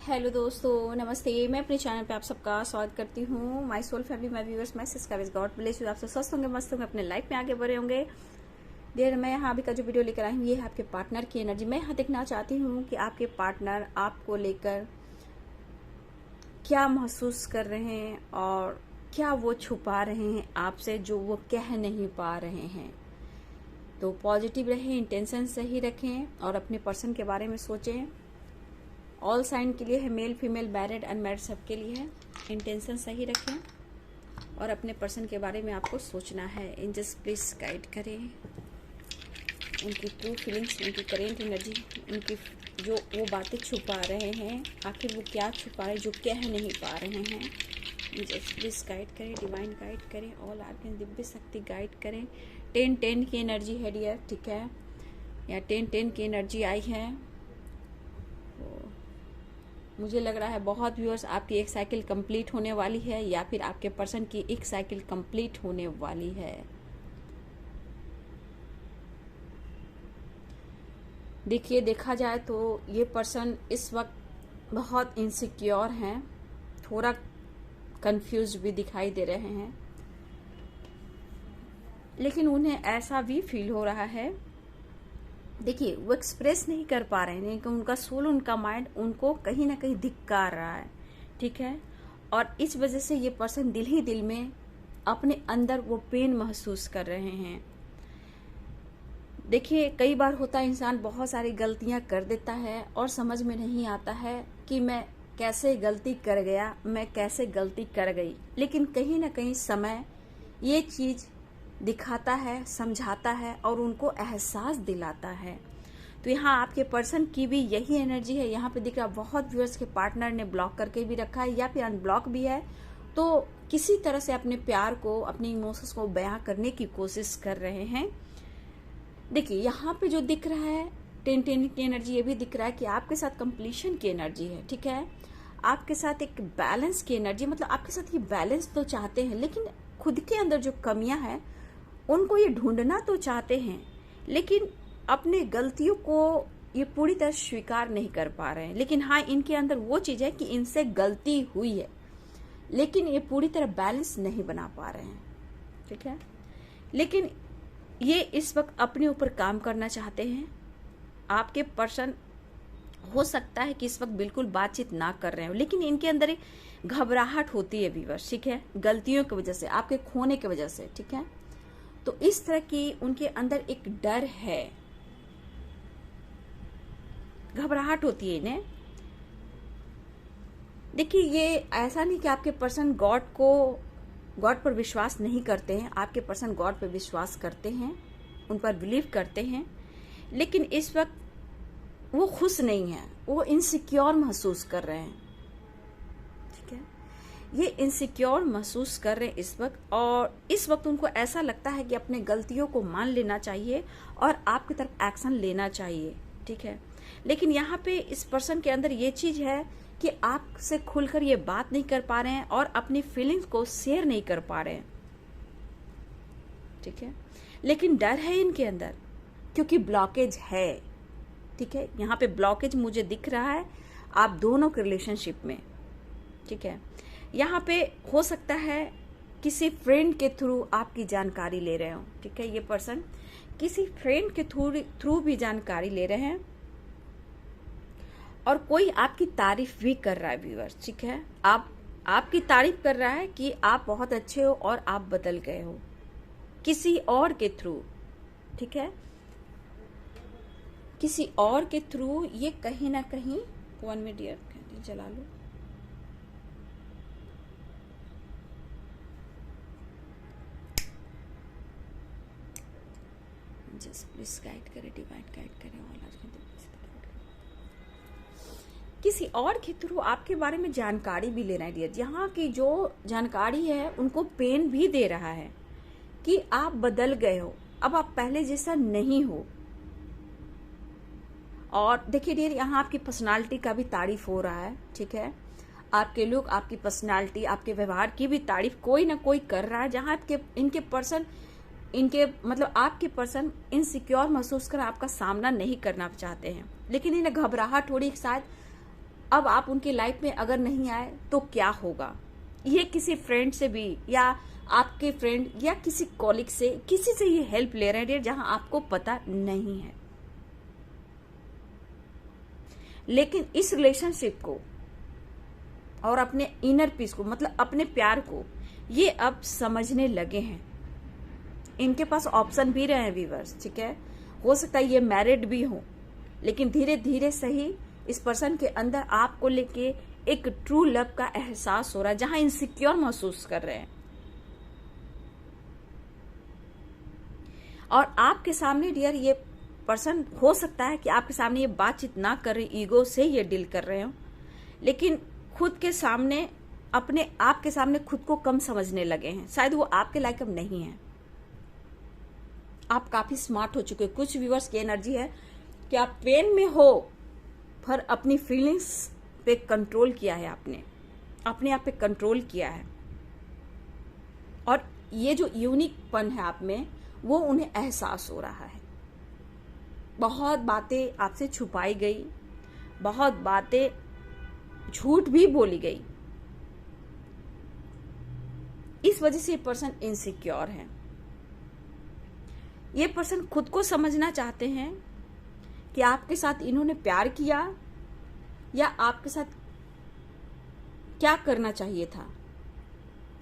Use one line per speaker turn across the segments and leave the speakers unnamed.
Hello दोस्तों, नमस्ते। मैं अपने चैनल पे आप सबका स्वागत करती हूँ। My soul family, my viewers, my sisters, God bless you. आप सब स्वस्थ होंगे, मस्त होंगे, अपने लाइफ में आगे बढ़े होंगे। डियर, मैं यहाँ अभी का जो वीडियो लेकर आई हूँ, ये है आपके पार्टनर की एनर्जी। मैं यहाँ देखना चाहती हूँ कि आपके पार्टनर आपको लेकर क्या महसूस कर रहे हैं और क्या वो छुपा रहे हैं आपसे, जो वो कह नहीं पा रहे हैं। तो पॉजिटिव रहें, इंटेंशन सही रखें और अपने पर्सन के बारे में सोचें। ऑल साइन के लिए है, मेल फीमेल मैरिड अनमैरिड सबके लिए है। इंटेंशन सही रखें और अपने पर्सन के बारे में आपको सोचना है। एंजल्स प्लीज गाइड करें उनकी ट्रू फीलिंग्स, उनकी करेंट एनर्जी, उनकी जो वो बातें छुपा रहे हैं, आखिर वो क्या छुपा रहे हैं जो कह नहीं पा रहे हैं। एंजल्स प्लीज गाइड करें, डिवाइन गाइड करें, ऑल आर्कन दिव्य शक्ति गाइड करें। 10-10 की एनर्जी है डियर, ठीक है, या 10-10 की एनर्जी आई है। मुझे लग रहा है बहुत व्यूअर्स आपकी एक साइकिल कंप्लीट होने वाली है या फिर आपके पर्सन की एक साइकिल कंप्लीट होने वाली है। देखिए, देखा जाए तो ये पर्सन इस वक्त बहुत इनसिक्योर हैं, थोड़ा कंफ्यूज भी दिखाई दे रहे हैं, लेकिन उन्हें ऐसा भी फील हो रहा है। देखिए, वो एक्सप्रेस नहीं कर पा रहे हैं, लेकिन उनका सोल, उनका माइंड उनको कहीं ना कहीं धिक्कार रहा है, ठीक है। और इस वजह से ये पर्सन दिल ही दिल में अपने अंदर वो पेन महसूस कर रहे हैं। देखिए, कई बार होता है इंसान बहुत सारी गलतियां कर देता है और समझ में नहीं आता है कि मैं कैसे गलती कर गया, मैं कैसे गलती कर गई। लेकिन कहीं ना कहीं समय ये चीज दिखाता है, समझाता है और उनको एहसास दिलाता है। तो यहाँ आपके पर्सन की भी यही एनर्जी है। यहाँ पे दिख रहा बहुत व्यूअर्स के पार्टनर ने ब्लॉक करके भी रखा है या फिर अनब्लॉक भी है, तो किसी तरह से अपने प्यार को, अपने इमोशंस को बयां करने की कोशिश कर रहे हैं। देखिए, यहाँ पे जो दिख रहा है 10-10 की एनर्जी, ये भी दिख रहा है कि आपके साथ कंप्लीशन की एनर्जी है, ठीक है। आपके साथ एक बैलेंस की एनर्जी, मतलब आपके साथ ये बैलेंस तो चाहते हैं, लेकिन खुद के अंदर जो कमियां हैं उनको ये ढूंढना तो चाहते हैं, लेकिन अपने गलतियों को ये पूरी तरह स्वीकार नहीं कर पा रहे हैं। लेकिन हाँ, इनके अंदर वो चीज है कि इनसे गलती हुई है, लेकिन ये पूरी तरह बैलेंस नहीं बना पा रहे हैं, ठीक है। लेकिन ये इस वक्त अपने ऊपर काम करना चाहते हैं। आपके पर्सन हो सकता है कि इस वक्त बिल्कुल बातचीत ना कर रहे हो, लेकिन इनके अंदर एक घबराहट होती है व्यूअर्स, ठीक है, गलतियों की वजह से, आपके खोने की वजह से, ठीक है। तो इस तरह की उनके अंदर एक डर है, घबराहट होती है इन्हें। देखिए, ये ऐसा नहीं कि आपके पर्सन गॉड पर विश्वास नहीं करते हैं। आपके पर्सन गॉड पर विश्वास करते हैं, उन पर बिलीव करते हैं, लेकिन इस वक्त वो खुश नहीं है, वो इनसिक्योर महसूस कर रहे हैं, ठीक है। ये इनसिक्योर महसूस कर रहे हैं इस वक्त, और इस वक्त उनको ऐसा लगता है कि अपने गलतियों को मान लेना चाहिए और आपकी तरफ एक्शन लेना चाहिए, ठीक है। लेकिन यहाँ पे इस पर्सन के अंदर ये चीज है कि आपसे खुलकर ये बात नहीं कर पा रहे हैं और अपनी फीलिंग्स को शेयर नहीं कर पा रहे हैं, ठीक है। लेकिन डर है इनके अंदर, क्योंकि ब्लॉकेज है, ठीक है। यहाँ पे ब्लॉकेज मुझे दिख रहा है आप दोनों के रिलेशनशिप में, ठीक है। यहाँ पे हो सकता है किसी फ्रेंड के थ्रू आपकी जानकारी ले रहे हो, ठीक है। ये पर्सन किसी फ्रेंड के थ्रू भी जानकारी ले रहे हैं और कोई आपकी तारीफ भी कर रहा है व्यूअर्स, ठीक है। आपकी तारीफ कर रहा है कि आप बहुत अच्छे हो और आप बदल गए हो किसी और के थ्रू, ठीक है। किसी और के थ्रू ये कहीं ना कहीं 1 मिनट डियर जला लो। जस्ट प्लीज गाइड करें, डिवाइन गाइड करें, किसी और के थ्रू आपके बारे में जानकारी भी लेना है डियर। यहाँ की जो जानकारी है उनको पेन भी दे रहा है कि आप बदल गए हो, अब आप पहले जैसा नहीं हो। और देखिए डियर, यहाँ आपकी पर्सनालिटी का भी तारीफ हो रहा है, ठीक है। आपके लुक, आपकी पर्सनालिटी, आपके व्यवहार की भी तारीफ कोई ना कोई कर रहा है। जहाँ इनके पर्सन इनके मतलब आपके पर्सन इनसिक्योर महसूस कर आपका सामना नहीं करना चाहते हैं, लेकिन इन्हें घबराहट थोड़ी शायद अब आप उनकी लाइफ में अगर नहीं आए तो क्या होगा। ये किसी फ्रेंड से भी या आपके फ्रेंड या किसी कॉलिग से, किसी से ये हेल्प ले रहे हैं जहां आपको पता नहीं है। लेकिन इस रिलेशनशिप को और अपने इनर पीस को, मतलब अपने प्यार को, ये अब समझने लगे हैं। इनके पास ऑप्शन भी रहे हैं व्यूअर्स, ठीक है। हो सकता है ये मैरिड भी हो, लेकिन धीरे धीरे सही इस पर्सन के अंदर आपको लेके एक ट्रू लव का एहसास हो रहा है, जहां इनसिक्योर महसूस कर रहे हैं। और आपके सामने डियर ये पर्सन हो सकता है कि आपके सामने ये बातचीत ना कर रहे, ईगो से ये डील कर रहे हो, लेकिन खुद के सामने, अपने आप के सामने खुद को कम समझने लगे हैं। शायद वो आपके लायक अब नहीं है। आप काफी स्मार्ट हो चुके। कुछ व्यूअर्स की एनर्जी है कि आप पेन में हो पर अपनी फीलिंग्स पे कंट्रोल किया है, आपने अपने आप पे कंट्रोल किया है। और ये जो यूनिकपन है आप में, वो उन्हें एहसास हो रहा है। बहुत बातें आपसे छुपाई गई, बहुत बातें झूठ भी बोली गई। इस वजह से ये पर्सन इनसिक्योर है। ये पर्सन खुद को समझना चाहते हैं कि आपके साथ इन्होंने प्यार किया या आपके साथ क्या करना चाहिए था।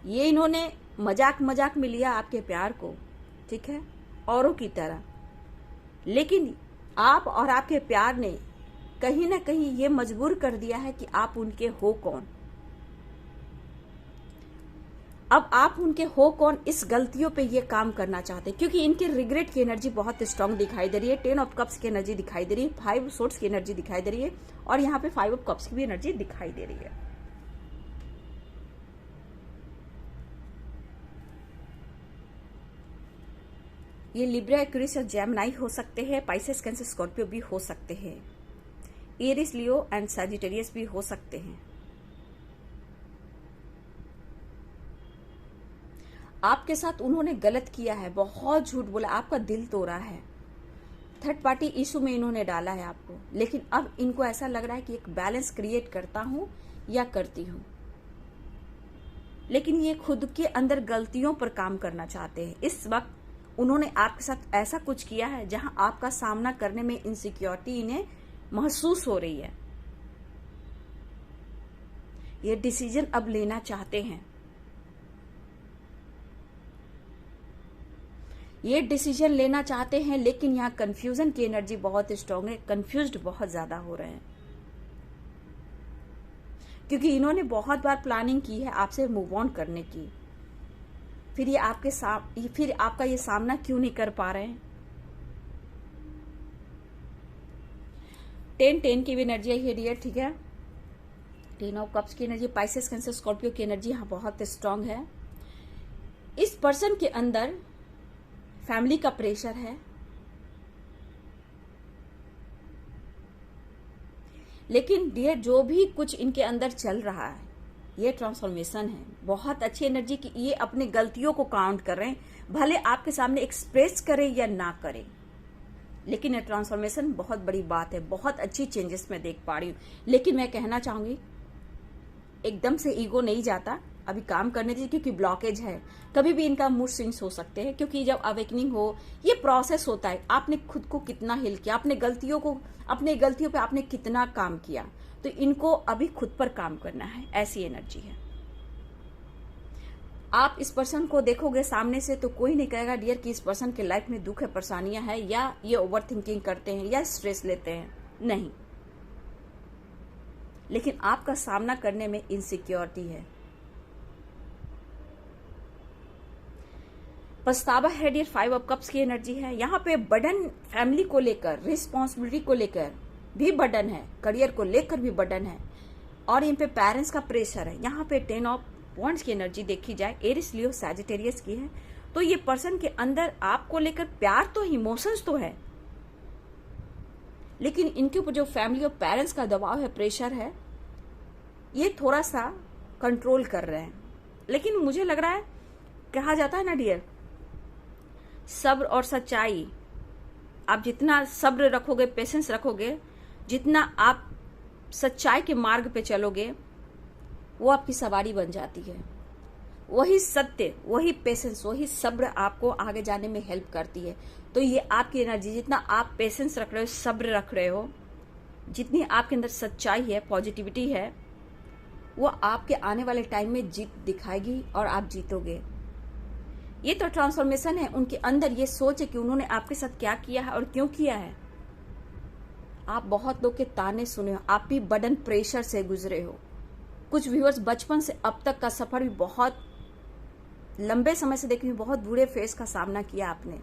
ये इन्होंने मजाक मजाक में लिया आपके प्यार को, ठीक है, औरों की तरह। लेकिन आप और आपके प्यार ने कहीं ना कहीं ये मजबूर कर दिया है कि आप उनके हो कौन। अब आप उनके हो कौन, इस गलतियों पे ये काम करना चाहते हैं, क्योंकि इनके रिग्रेट की एनर्जी बहुत स्ट्रांग दिखाई दे रही है। 10 ऑफ कप्स की एनर्जी दिखाई दे रही है, 5 सोर्ट्स की एनर्जी दिखाई दे रही है, और यहाँ पे 5 ऑफ कप्स की भी एनर्जी दिखाई दे रही है। ये लिब्रा, एक्वेरियस और जेमिनी हो सकते हैं, पाइसेस, कैंसर, स्कॉर्पियो भी हो सकते हैं, एरिस, लियो एंड सैजिटेरियस भी हो सकते हैं। आपके साथ उन्होंने गलत किया है, बहुत झूठ बोला, आपका दिल तोड़ा है, थर्ड पार्टी इशू में इन्होंने डाला है आपको। लेकिन अब इनको ऐसा लग रहा है कि एक बैलेंस क्रिएट करता हूं या करती हूं। लेकिन ये खुद के अंदर गलतियों पर काम करना चाहते हैं। इस वक्त उन्होंने आपके साथ ऐसा कुछ किया है जहां आपका सामना करने में इनसिक्योरिटी इन्हें महसूस हो रही है। ये डिसीजन अब लेना चाहते हैं। ये डिसीजन लेना चाहते हैं, लेकिन यहाँ कंफ्यूजन की एनर्जी बहुत स्ट्रांग है। कंफ्यूज्ड बहुत ज्यादा हो रहे हैं, क्योंकि इन्होंने बहुत बार प्लानिंग की है आपसे मूव ऑन करने की। फिर ये फिर आपका ये सामना क्यों नहीं कर पा रहे हैं। 10 की भी एनर्जी है डियर, ठीक है। 10 ऑफ कप्स की एनर्जी, पाइसेस, कैंसर, स्कॉर्पियो की एनर्जी यहाँ बहुत स्ट्रांग है। इस पर्सन के अंदर फैमिली का प्रेशर है, लेकिन डियर जो भी कुछ इनके अंदर चल रहा है, ये ट्रांसफॉर्मेशन है। बहुत अच्छी एनर्जी की ये अपने गलतियों को काउंट कर रहे हैं, भले आपके सामने एक्सप्रेस करें या ना करें, लेकिन ये ट्रांसफॉर्मेशन बहुत बड़ी बात है। बहुत अच्छी चेंजेस मैं देख पा रही हूँ। लेकिन मैं कहना चाहूंगी, एकदम से ईगो नहीं जाता, अभी काम करने दीजिए, क्योंकि ब्लॉकेज है। कभी भी इनका मूड स्विंग्स हो सकते हैं, क्योंकि जब अवेकनिंग हो, ये प्रोसेस होता है। आपने खुद को कितना हिल किया, अपने गलतियों पे आपने कितना काम किया, तो इनको अभी खुद पर काम करना है, ऐसी एनर्जी है। आप इस पर्सन को देखोगे सामने से तो कोई नहीं कहेगा डियर कि इस पर्सन के लाइफ में दुख है, परेशानियां हैं, या ये ओवर थिंकिंग करते हैं या स्ट्रेस लेते हैं, नहीं। लेकिन आपका सामना करने में इनसिक्योरिटी है, पछतावा है डियर। 5 ऑफ कप्स की एनर्जी है। यहाँ पे बर्डन, फैमिली को लेकर, रिस्पॉन्सिबिलिटी को लेकर भी बर्डन है, करियर को लेकर भी बर्डन है, और इन पे पेरेंट्स का प्रेशर है। यहाँ पे 10 ऑफ वॉन्ड्स की एनर्जी देखी जाए, एरिस, लियो, सैजिटेरियस की है। तो ये पर्सन के अंदर आपको लेकर प्यार तो, इमोशंस तो है, लेकिन इनके ऊपर जो फैमिली और पेरेंट्स का दबाव है, प्रेशर है, ये थोड़ा सा कंट्रोल कर रहे हैं। लेकिन मुझे लग रहा है, कहा जाता है ना डियर, सब्र और सच्चाई, आप जितना सब्र रखोगे, पेशेंस रखोगे, जितना आप सच्चाई के मार्ग पे चलोगे वो आपकी सवारी बन जाती है। वही सत्य, वही पेशेंस, वही सब्र आपको आगे जाने में हेल्प करती है। तो ये आपकी एनर्जी, जितना आप पेशेंस रख रहे हो, सब्र रख रहे हो, जितनी आपके अंदर सच्चाई है, पॉजिटिविटी है, वो आपके आने वाले टाइम में जीत दिखाएगी और आप जीतोगे। ये तो ट्रांसफॉर्मेशन है। उनके अंदर ये सोच है कि उन्होंने आपके साथ क्या किया है और क्यों किया है। आप बहुत लोग के ताने सुने हो, आप भी बर्डन प्रेशर से गुजरे हो। कुछ व्यूअर्स बचपन से अब तक का सफर भी बहुत लंबे समय से देखी, बहुत बुरे फेस का सामना किया आपने।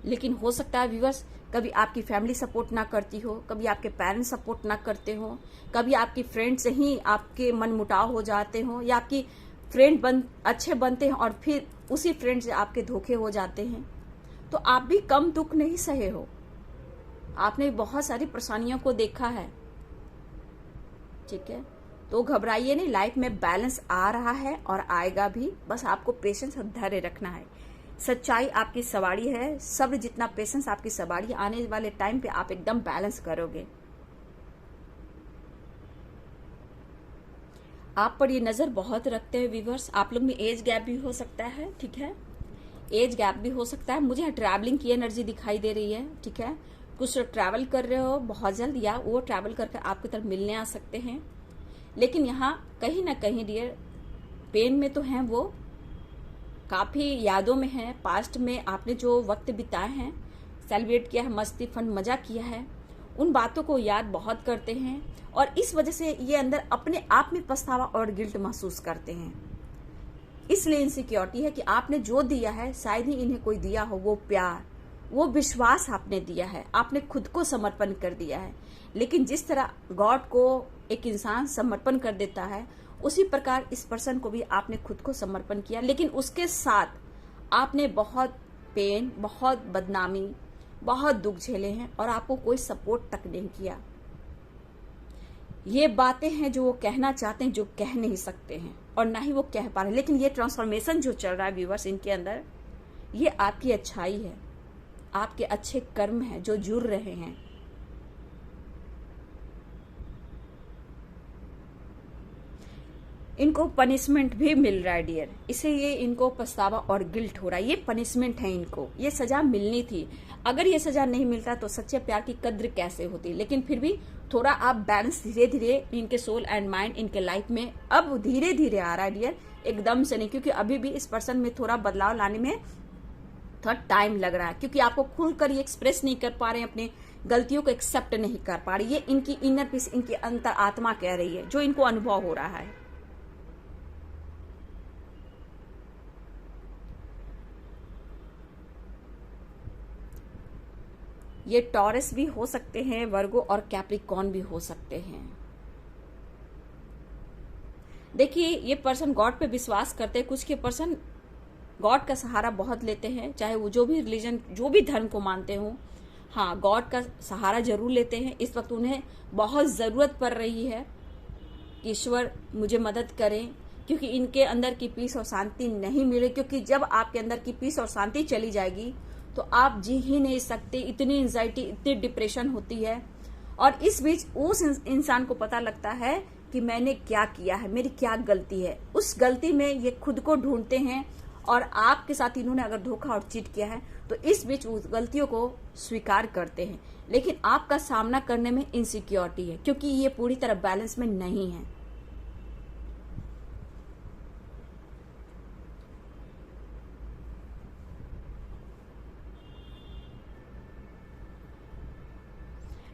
लेकिन हो सकता है व्यूअर्स कभी आपकी फैमिली सपोर्ट ना करती हो, कभी आपके पेरेंट्स सपोर्ट ना करते हो, कभी आपकी फ्रेंड से ही आपके मनमुटाव हो जाते हो, या आपकी फ्रेंड अच्छे बनते हैं और फिर उसी फ्रेंड से आपके धोखे हो जाते हैं। तो आप भी कम दुख नहीं सहे हो, आपने बहुत सारी परेशानियों को देखा है। ठीक है, तो घबराइए नहीं, लाइफ में बैलेंस आ रहा है और आएगा भी। बस आपको पेशेंस और धैर्य रखना है। सच्चाई आपकी सवारी है, सब्र जितना पेशेंस आपकी सवारी, आने वाले टाइम पे आप एकदम बैलेंस करोगे। आप पर ये नजर बहुत रखते हैं व्यूअर्स। आप लोग में एज गैप भी हो सकता है। ठीक है, एज गैप भी हो सकता है। मुझे ट्रैवलिंग की एनर्जी दिखाई दे रही है। ठीक है, कुछ ट्रैवल कर रहे हो बहुत जल्द, या वो ट्रैवल करके आपकी तरफ मिलने आ सकते हैं। लेकिन यहाँ कहीं ना कहीं डियर पेन में तो हैं, वो काफी यादों में है। पास्ट में आपने जो वक्त बिताए हैं, सेलिब्रेट किया है, मस्ती फन मजा किया है, उन बातों को याद बहुत करते हैं और इस वजह से ये अंदर अपने आप में पछतावा और गिल्ट महसूस करते हैं। इसलिए इनसिक्योरिटी है कि आपने जो दिया है शायद ही इन्हें कोई दिया हो। वो प्यार, वो विश्वास आपने दिया है, आपने खुद को समर्पण कर दिया है। लेकिन जिस तरह गॉड को एक इंसान समर्पण कर देता है, उसी प्रकार इस पर्सन को भी आपने खुद को समर्पण किया। लेकिन उसके साथ आपने बहुत पेन, बहुत बदनामी, बहुत दुख झेले हैं और आपको कोई सपोर्ट तक नहीं किया। ये बातें हैं जो वो कहना चाहते हैं, जो कह नहीं सकते हैं और ना ही वो कह पा रहे। लेकिन ये ट्रांसफॉर्मेशन जो चल रहा है व्यूअर्स इनके अंदर, ये आपकी अच्छाई है, आपके अच्छे कर्म हैं जो जुड़ रहे हैं। इनको पनिशमेंट भी मिल रहा है डियर, इसीलिए इनको पछतावा और गिल्ट हो रहा है। ये पनिशमेंट है इनको, ये सजा मिलनी थी। अगर ये सजा नहीं मिलता तो सच्चे प्यार की कद्र कैसे होती। लेकिन फिर भी थोड़ा आप बैलेंस धीरे धीरे इनके सोल एंड माइंड, इनके लाइफ में अब धीरे धीरे आ रहा है डियर, एकदम से नहीं। क्योंकि अभी भी इस पर्सन में थोड़ा बदलाव लाने में थोड़ा टाइम लग रहा है, क्योंकि आपको खुलकर ये एक्सप्रेस नहीं कर पा रहे हैं, अपने गलतियों को एक्सेप्ट नहीं कर पा रही। ये इनकी इनर पीस, इनकी अंतर आत्मा कह रही है, जो इनको अनुभव हो रहा है। ये टॉरस भी हो सकते हैं, वर्गो और कैप्रिकॉर्न भी हो सकते हैं। देखिए, ये पर्सन गॉड पे विश्वास करते हैं। कुछ के पर्सन गॉड का सहारा बहुत लेते हैं, चाहे वो जो भी रिलीजन, जो भी धर्म को मानते हो। हाँ, गॉड का सहारा जरूर लेते हैं। इस वक्त उन्हें बहुत जरूरत पड़ रही है कि ईश्वर मुझे मदद करें, क्योंकि इनके अंदर की पीस और शांति नहीं मिले। क्योंकि जब आपके अंदर की पीस और शांति चली जाएगी तो आप जी ही नहीं सकते। इतनी एंजाइटी, इतनी डिप्रेशन होती है। और इस बीच उस इंसान को पता लगता है कि मैंने क्या किया है, मेरी क्या गलती है। उस गलती में ये खुद को ढूंढते हैं और आपके साथ इन्होंने अगर धोखा और चीट किया है तो इस बीच उस गलतियों को स्वीकार करते हैं। लेकिन आपका सामना करने में इनसिक्योरिटी है, क्योंकि ये पूरी तरह बैलेंस में नहीं है।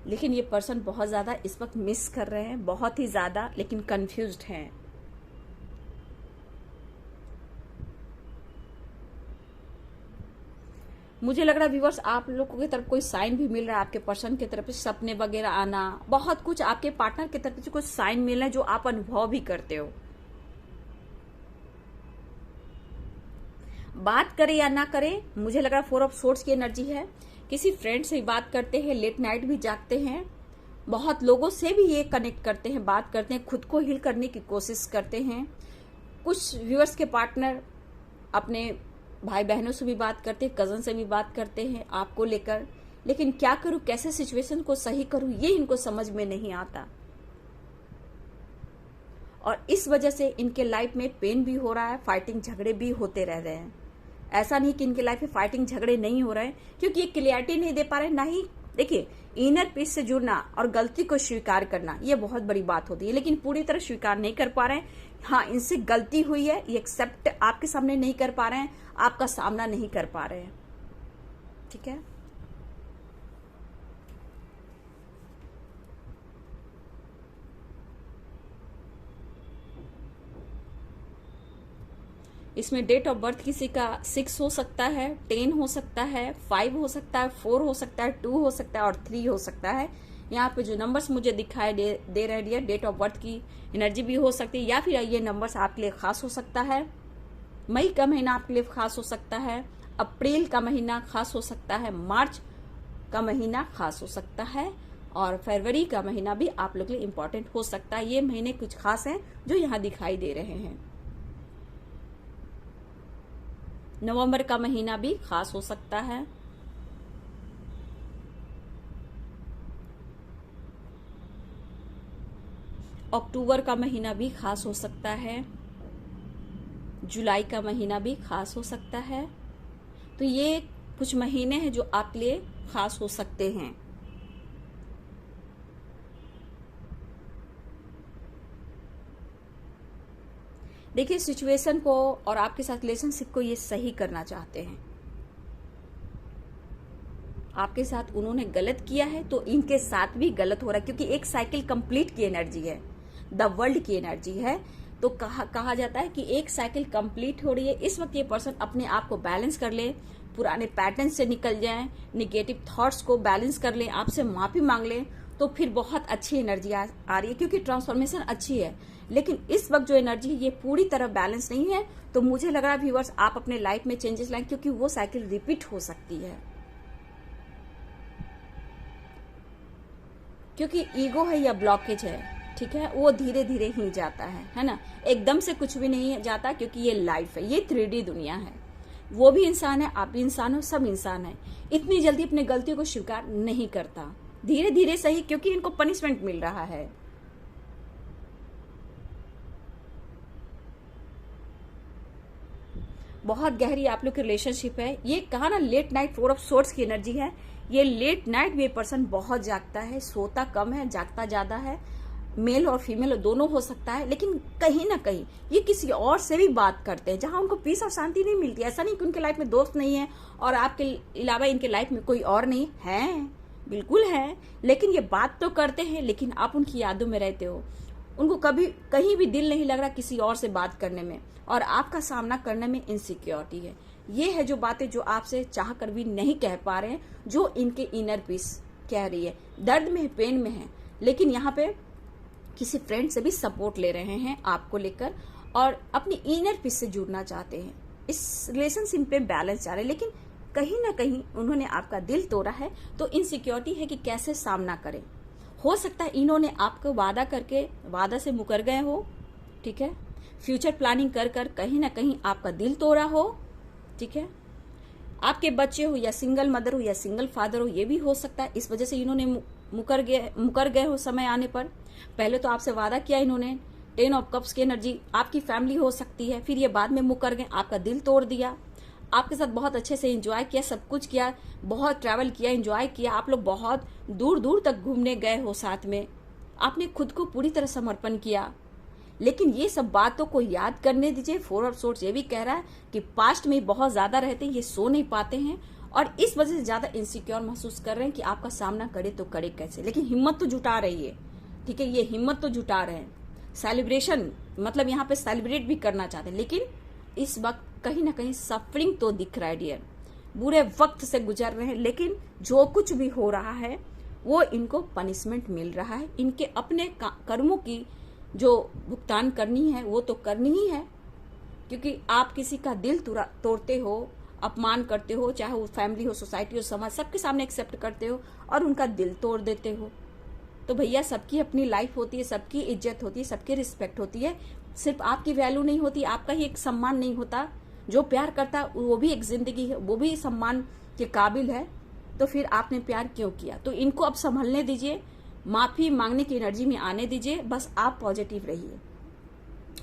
लेकिन ये पर्सन बहुत ज्यादा इस वक्त मिस कर रहे हैं, बहुत ही ज्यादा, लेकिन कंफ्यूज्ड हैं। मुझे लग रहा है व्यूअर्स आप लोगों की तरफ कोई साइन भी मिल रहा है, आपके पर्सन की तरफ से सपने वगैरह आना, बहुत कुछ आपके पार्टनर की तरफ से कुछ साइन मिल रहा है जो आप अनुभव भी करते हो। बात करें या ना करें, मुझे लग रहा है 4 ऑफ सोर्ड्स की एनर्जी है। किसी फ्रेंड से बात करते हैं, लेट नाइट भी जागते हैं, बहुत लोगों से भी ये कनेक्ट करते हैं, बात करते हैं, खुद को हील करने की कोशिश करते हैं। कुछ व्यूअर्स के पार्टनर अपने भाई बहनों से भी बात करते हैं, कजन से भी बात करते हैं आपको लेकर। लेकिन क्या करूं, कैसे सिचुएशन को सही करूं, ये इनको समझ में नहीं आता। और इस वजह से इनके लाइफ में पेन भी हो रहा है, फाइटिंग झगड़े भी होते रह रहे हैं। ऐसा नहीं कि इनके लाइफ में फाइटिंग झगड़े नहीं हो रहे हैं, क्योंकि ये क्लियरिटी नहीं दे पा रहे। ना ही देखिए, इनर पीस से जुड़ना और गलती को स्वीकार करना ये बहुत बड़ी बात होती है, लेकिन पूरी तरह स्वीकार नहीं कर पा रहे हैं। हाँ, इनसे गलती हुई है, ये एक्सेप्ट आपके सामने नहीं कर पा रहे हैं, आपका सामना नहीं कर पा रहे हैं। ठीक है, इसमें डेट ऑफ बर्थ किसी का 6 हो सकता है, 10 हो सकता है, 5 हो सकता है, 4 हो सकता है, 2 हो सकता है और 3 हो सकता है। यहाँ पे जो नंबर्स मुझे दिखाई दे रहे हैं, डेट ऑफ बर्थ की एनर्जी भी हो सकती है, या फिर ये नंबर्स आपके लिए खास हो सकता है। मई का महीना आपके लिए खास हो सकता है, अप्रैल का महीना खास हो सकता है, मार्च का महीना खास हो सकता है, और फरवरी का महीना भी आप लोग के लिए इम्पोर्टेंट हो सकता है। ये महीने कुछ खास हैं जो यहाँ दिखाई दे रहे हैं। नवंबर का महीना भी खास हो सकता है। अक्टूबर का महीना भी खास हो सकता है। जुलाई का महीना भी खास हो सकता है। तो ये कुछ महीने हैं जो आपके लिए खास हो सकते हैं। देखिए, सिचुएशन को और आपके साथ रिलेशनशिप को ये सही करना चाहते हैं। आपके साथ उन्होंने गलत किया है तो इनके साथ भी गलत हो रहा है, क्योंकि एक साइकिल कंप्लीट की एनर्जी है, द वर्ल्ड की एनर्जी है। तो कहा जाता है कि एक साइकिल कंप्लीट हो रही है। इस वक्त ये पर्सन अपने आप को बैलेंस कर ले, पुराने पैटर्न से निकल जाए, निगेटिव थॉट्स को बैलेंस कर ले, आपसे माफी मांग ले, तो फिर बहुत अच्छी एनर्जी आ रही है, क्योंकि ट्रांसफॉर्मेशन अच्छी है। लेकिन इस वक्त जो एनर्जी है ये पूरी तरह बैलेंस नहीं है। तो मुझे लग रहा है व्यूअर्स, आप अपने लाइफ में चेंजेस लाएं, क्योंकि वो साइकिल रिपीट हो सकती है। क्योंकि ईगो है या ब्लॉकेज है, ठीक है, वो धीरे धीरे ही जाता है ना, एकदम से कुछ भी नहीं जाता, क्योंकि ये लाइफ है, ये 3D दुनिया है। वो भी इंसान है, आप भी इंसान हो, सब इंसान है। इतनी जल्दी अपने गलतियों को स्वीकार नहीं करता, धीरे धीरे सही, क्योंकि इनको पनिशमेंट मिल रहा है। बहुत गहरी आप लोग की रिलेशनशिप है। ये कहा ना, लेट नाइट 4 ऑफ सोर्ड्स की एनर्जी है। ये लेट नाइट भी पर्सन बहुत जागता है, सोता कम है, जागता ज्यादा है। मेल और फीमेल दोनों हो सकता है, लेकिन कहीं ना कहीं ये किसी और से भी बात करते हैं, जहां उनको पीस और शांति नहीं मिलती। ऐसा नहीं कि उनके लाइफ में दोस्त नहीं है और आपके अलावा इनके लाइफ में कोई और नहीं है, बिल्कुल है, लेकिन ये बात तो करते हैं, लेकिन आप उनकी यादों में रहते हो। उनको कभी कहीं भी दिल नहीं लग रहा किसी और से बात करने में, और आपका सामना करने में इनसिक्योरिटी है। ये है जो बातें जो आपसे चाह कर भी नहीं कह पा रहे हैं, जो इनके इनर पीस कह रही है। दर्द में है, पेन में है, लेकिन यहाँ पे किसी फ्रेंड से भी सपोर्ट ले रहे हैं आपको लेकर, और अपनी इनर पीस से जुड़ना चाहते हैं। इस रिलेशनशिप पे बैलेंस चाह रहे हैं, लेकिन कहीं ना कहीं उन्होंने आपका दिल तोड़ा है, तो इनसिक्योरिटी है कि कैसे सामना करें। हो सकता है इन्होंने आपको वादा करके वादा से मुकर गए हो, ठीक है, फ्यूचर प्लानिंग कर कर कहीं ना कहीं आपका दिल तोड़ा हो, ठीक है। आपके बच्चे हो या सिंगल मदर हो या सिंगल फादर हो, ये भी हो सकता है। इस वजह से इन्होंने मुकर गए हो समय आने पर। पहले तो आपसे वादा किया इन्होंने, 10 ऑफ कप्स की एनर्जी, आपकी फैमिली हो सकती है, फिर ये बाद में मुकर गए, आपका दिल तोड़ दिया। आपके साथ बहुत अच्छे से एंजॉय किया, सब कुछ किया, बहुत ट्रैवल किया, एंजॉय किया, आप लोग बहुत दूर दूर तक घूमने गए हो साथ में, आपने खुद को पूरी तरह समर्पण किया। लेकिन ये सब बातों को याद करने दीजिए। 4 ऑफ सोर्ड्स ये भी कह रहा है कि पास्ट में बहुत ज्यादा रहते हैं, ये सो नहीं पाते हैं, और इस वजह से ज्यादा इनसिक्योर महसूस कर रहे हैं कि आपका सामना करे तो करे कैसे। लेकिन हिम्मत तो जुटा रही है, ठीक है, ये हिम्मत तो जुटा रहे हैं। सेलिब्रेशन मतलब यहाँ पे सेलिब्रेट भी करना चाहते हैं, लेकिन इस वक्त कहीं ना कहीं सफरिंग तो दिख रहा है डियर। बुरे वक्त से गुजर रहे हैं, लेकिन जो कुछ भी हो रहा है वो इनको पनिशमेंट मिल रहा है। इनके अपने कर्मों की जो भुगतान करनी है वो तो करनी ही है, क्योंकि आप किसी का दिल तोड़ते हो, अपमान करते हो, चाहे वो फैमिली हो, सोसाइटी हो, समाज, सबके सामने एक्सेप्ट करते हो और उनका दिल तोड़ देते हो। तो भैया, सबकी अपनी लाइफ होती है, सबकी इज्जत होती है, सबकी रिस्पेक्ट होती है। सिर्फ आपकी वैल्यू नहीं होती, आपका ही एक सम्मान नहीं होता। जो प्यार करता वो भी एक जिंदगी है, वो भी सम्मान के काबिल है। तो फिर आपने प्यार क्यों किया? तो इनको अब संभलने दीजिए, माफी मांगने की एनर्जी में आने दीजिए, बस आप पॉजिटिव रहिए।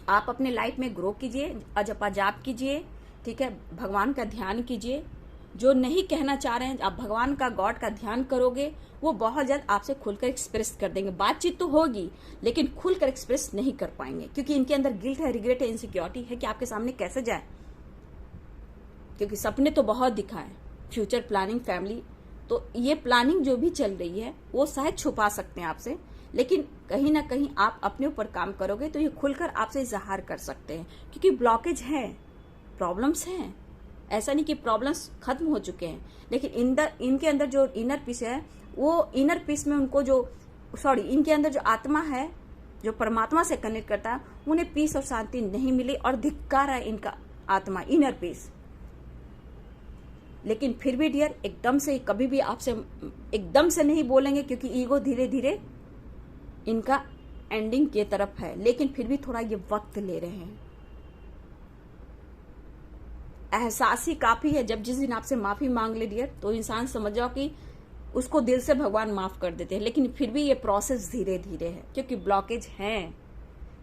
आप अपने लाइफ में ग्रो कीजिए, अजपा जाप कीजिए, ठीक है, भगवान का ध्यान कीजिए। जो नहीं कहना चाह रहे हैं, आप भगवान का, गॉड का ध्यान करोगे, वो बहुत जल्द आपसे खुलकर एक्सप्रेस कर देंगे। बातचीत तो होगी लेकिन खुलकर एक्सप्रेस नहीं कर पाएंगे, क्योंकि इनके अंदर गिल्ट है, रिग्रेट है, इनसिक्योरिटी है कि आपके सामने कैसे जाए, क्योंकि सपने तो बहुत दिखाए, फ्यूचर प्लानिंग, फैमिली, तो ये प्लानिंग जो भी चल रही है वो शायद छुपा सकते हैं आपसे, लेकिन कहीं ना कहीं आप अपने ऊपर काम करोगे तो ये खुलकर आपसे इजहार कर सकते हैं, क्योंकि ब्लॉकेज है, प्रॉब्लम्स हैं। ऐसा नहीं कि प्रॉब्लम्स खत्म हो चुके हैं, लेकिन इनके अंदर जो इनर पीस है, वो इनर पीस में उनको इनके अंदर जो आत्मा है, जो परमात्मा से कनेक्ट करता है, उन्हें पीस और शांति नहीं मिली और धिक्कार है इनका आत्मा, इनर पीस। लेकिन फिर भी डियर, एकदम से कभी भी आपसे एकदम से नहीं बोलेंगे, क्योंकि ईगो धीरे धीरे इनका एंडिंग की तरफ है, लेकिन फिर भी थोड़ा ये वक्त ले रहे हैं। एहसास ही काफी है। जब जिस दिन आपसे माफी मांग ले डियर, तो इंसान समझ जाओ कि उसको दिल से भगवान माफ कर देते हैं, लेकिन फिर भी ये प्रोसेस धीरे धीरे है, क्योंकि ब्लॉकेज है।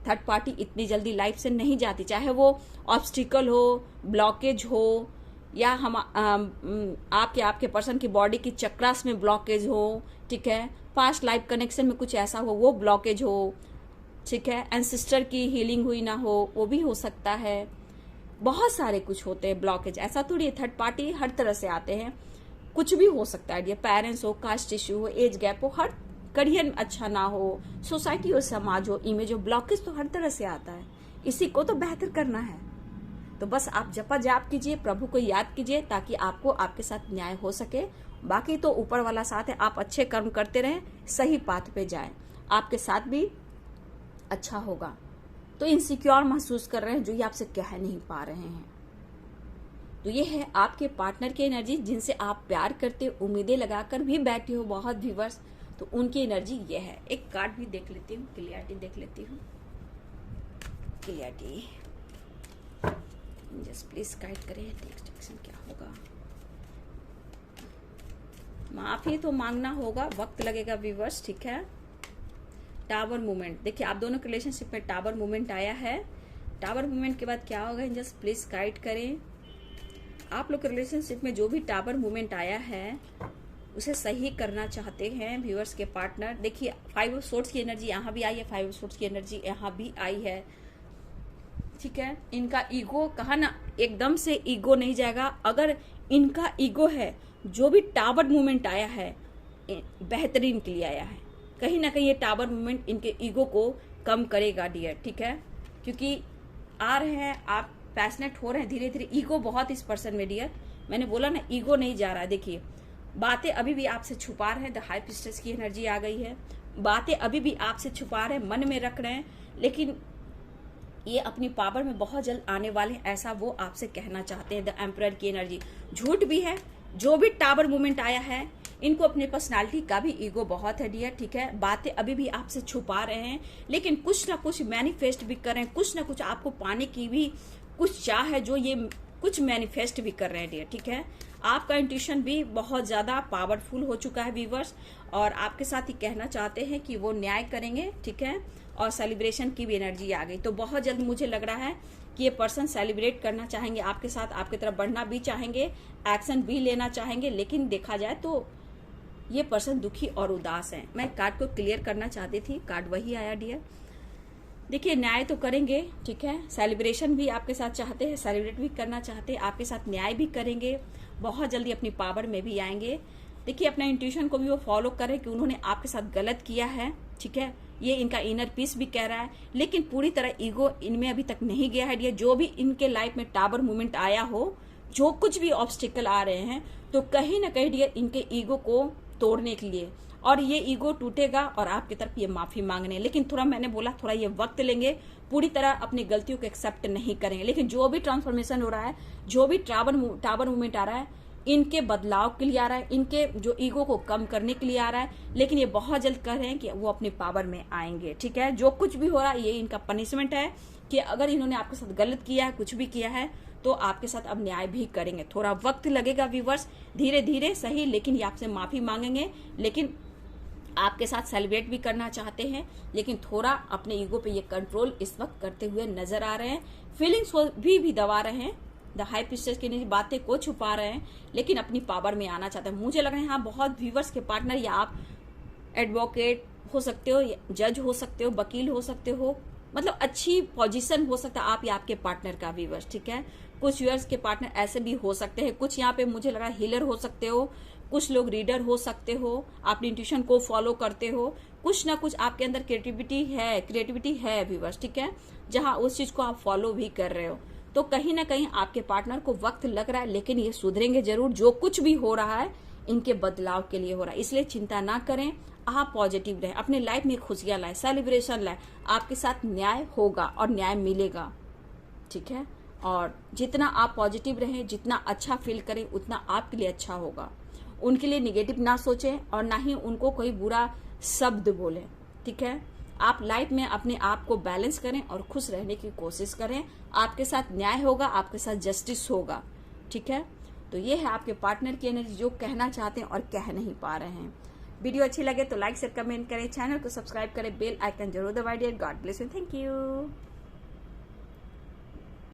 थर्ड पार्टी इतनी जल्दी लाइफ से नहीं जाती, चाहे वो ऑब्स्टिकल हो, ब्लॉकेज हो, या हम आपके पर्सन की बॉडी की चक्रास में ब्लॉकेज हो, ठीक है, पास्ट लाइफ कनेक्शन में कुछ ऐसा हो, वो ब्लॉकेज हो, ठीक है, एंसेस्टर की हीलिंग हुई ना हो, वो भी हो सकता है। बहुत सारे कुछ होते हैं ब्लॉकेज, ऐसा थोड़ी है। थर्ड पार्टी हर तरह से आते हैं, कुछ भी हो सकता है। पेरेंट्स हो, कास्ट इश्यू हो, एज गैप हो, हर करियर अच्छा ना हो, सोसाइटी हो, समाज हो, इमेज हो, ब्लॉकेज तो हर तरह से आता है। इसी को तो बेहतर करना है। तो बस आप जपा जाप कीजिए, प्रभु को याद कीजिए, ताकि आपको आपके साथ न्याय हो सके। बाकी तो ऊपर वाला साथ है, आप अच्छे कर्म करते रहें, सही पाथ पे जाएं, आपके साथ भी अच्छा होगा। तो इनसिक्योर महसूस कर रहे हैं, जो ये आपसे कह नहीं पा रहे हैं, तो ये है आपके पार्टनर की एनर्जी, जिनसे आप प्यार करते, उम्मीदें लगाकर भी बैठे हो बहुत व्यूअर्स, तो उनकी एनर्जी ये है। एक कार्ड भी देख लेती हूँ, क्लियरिटी देख लेती हूँ। क्लियरिटी जस्ट प्लीज गाइड करें, नेक्स्ट एक्शन क्या होगा। माफी तो मांगना होगा, वक्त लगेगा व्यूअर्स, ठीक है। टावर मूवमेंट, देखिए आप दोनों के रिलेशनशिप में टावर मूवमेंट आया है। टावर मूवमेंट के बाद क्या होगा, जस्ट प्लीज गाइड करें। आप लोग के रिलेशनशिप में जो भी टावर मूवमेंट आया है, उसे सही करना चाहते हैं व्यूअर्स के पार्टनर। देखिए 5 ऑफ सोर्ड्स की एनर्जी यहाँ भी आई है, 5 ऑफ सोर्ड्स की एनर्जी यहाँ भी आई है, ठीक है। इनका ईगो, कहा ना, एकदम से ईगो नहीं जाएगा। अगर इनका ईगो है, जो भी टावर मूवमेंट आया है, बेहतरीन के लिए आया है। कहीं ना कहीं ये टावर मूवमेंट इनके ईगो को कम करेगा डियर, ठीक है, क्योंकि आ रहे हैं, आप पैशनेट हो रहे हैं धीरे धीरे। ईगो बहुत इस पर्सन में डियर, मैंने बोला ना, ईगो नहीं जा रहा है। देखिए बातें अभी भी आपसे छुपा रहे हैं, द हाई प्रीस्टेस की एनर्जी आ गई है। बातें अभी भी आपसे छुपा रहे हैं, मन में रख रहे हैं, लेकिन ये अपनी पावर में बहुत जल्द आने वाले हैं, ऐसा वो आपसे कहना चाहते हैं। द एम्परर की एनर्जी झूठ भी है। जो भी टावर मूवमेंट आया है, इनको अपने पर्सनालिटी का भी ईगो बहुत है डियर, ठीक है। बातें अभी भी आपसे छुपा रहे हैं, लेकिन कुछ ना कुछ मैनिफेस्ट भी कर रहे हैं, कुछ ना कुछ आपको पाने की भी कुछ चाह है, जो ये कुछ मैनिफेस्ट भी कर रहे हैं डियर, ठीक है। आपका इंट्यूशन भी बहुत ज्यादा पावरफुल हो चुका है व्यूअर्स, और आपके साथ ही कहना चाहते हैं कि वो न्याय करेंगे, ठीक है। और सेलिब्रेशन की भी एनर्जी आ गई, तो बहुत जल्द मुझे लग रहा है कि ये पर्सन सेलिब्रेट करना चाहेंगे आपके साथ, आपकी तरफ बढ़ना भी चाहेंगे, एक्शन भी लेना चाहेंगे। लेकिन देखा जाए तो ये पर्सन दुखी और उदास है। मैं कार्ड को क्लियर करना चाहती थी, कार्ड वही आया डियर। देखिए न्याय तो करेंगे, ठीक है, सेलिब्रेशन भी आपके साथ चाहते हैं, सेलिब्रेट भी करना चाहते हैं, आपके साथ न्याय भी करेंगे, बहुत जल्दी अपनी पावर में भी आएंगे। देखिए अपना इंट्यूशन को भी वो फॉलो करें कि उन्होंने आपके साथ गलत किया है, ठीक है, ये इनका इनर पीस भी कह रहा है, लेकिन पूरी तरह ईगो इनमें अभी तक नहीं गया है डियर। जो भी इनके लाइफ में टावर मूवमेंट आया हो, जो कुछ भी ऑब्स्टिकल आ रहे हैं, तो कहीं ना कहीं डियर इनके ईगो को तोड़ने के लिए, और ये ईगो टूटेगा और आपकी तरफ ये माफी मांगने, लेकिन थोड़ा मैंने बोला थोड़ा ये वक्त लेंगे, पूरी तरह अपनी गलतियों को एक्सेप्ट नहीं करेंगे। लेकिन जो भी ट्रांसफॉर्मेशन हो रहा है, जो भी टावर मूवमेंट आ रहा है, इनके बदलाव के लिए आ रहा है, इनके जो ईगो को कम करने के लिए आ रहा है, लेकिन ये बहुत जल्द कह रहे हैं कि वो अपनी पावर में आएंगे, ठीक है। जो कुछ भी हो रहा है ये इनका पनिशमेंट है कि अगर इन्होंने आपके साथ गलत किया है, कुछ भी किया है, तो आपके साथ अब न्याय भी करेंगे। थोड़ा वक्त लगेगा व्यूअर्स, धीरे धीरे सही, लेकिन ये आपसे माफी मांगेंगे, लेकिन आपके साथ सेलिब्रेट भी करना चाहते हैं, लेकिन थोड़ा अपने ईगो पे ये कंट्रोल इस वक्त करते हुए नजर आ रहे हैं। फीलिंग्स को भी दबा रहे हैं, द हाई प्रीस्टेस की बातें को छुपा रहे हैं, लेकिन अपनी पावर में आना चाहते हैं। मुझे लग रहा है हाँ, बहुत व्यूवर्स के पार्टनर, या आप एडवोकेट हो सकते हो, जज हो सकते हो, वकील हो सकते हो, मतलब अच्छी पोजीशन हो सकता है आप या आपके पार्टनर का व्यूवर्स, ठीक है। कुछ व्यूअर्स के पार्टनर ऐसे भी हो सकते हैं, कुछ यहाँ पे मुझे लग रहा है हीलर हो सकते हो, कुछ लोग रीडर हो सकते हो, अपनी इंट्यूशन को फॉलो करते हो, कुछ ना कुछ आपके अंदर क्रिएटिविटी है व्यूअर्स, ठीक है, जहां उस चीज को आप फॉलो भी कर रहे हो। तो कहीं ना कहीं आपके पार्टनर को वक्त लग रहा है, लेकिन ये सुधरेंगे जरूर। जो कुछ भी हो रहा है इनके बदलाव के लिए हो रहा है, इसलिए चिंता ना करें, आप पॉजिटिव रहें, अपने लाइफ में खुशियां लाएं, सेलिब्रेशन लाएं, आपके साथ न्याय होगा और न्याय मिलेगा, ठीक है। और जितना आप पॉजिटिव रहें, जितना अच्छा फील करें, उतना आपके लिए अच्छा होगा। उनके लिए निगेटिव ना सोचें और ना ही उनको कोई बुरा शब्द बोलें, ठीक है। आप लाइफ में अपने आप को बैलेंस करें और खुश रहने की कोशिश करें, आपके साथ न्याय होगा, आपके साथ जस्टिस होगा, ठीक है। तो ये है आपके पार्टनर की एनर्जी, जो कहना चाहते हैं और कह नहीं पा रहे हैं। वीडियो अच्छी लगे तो लाइक शेयर कमेंट करें, चैनल को सब्सक्राइब करें, बेल आइकन जरूर दबाइए। God bless you, thank you.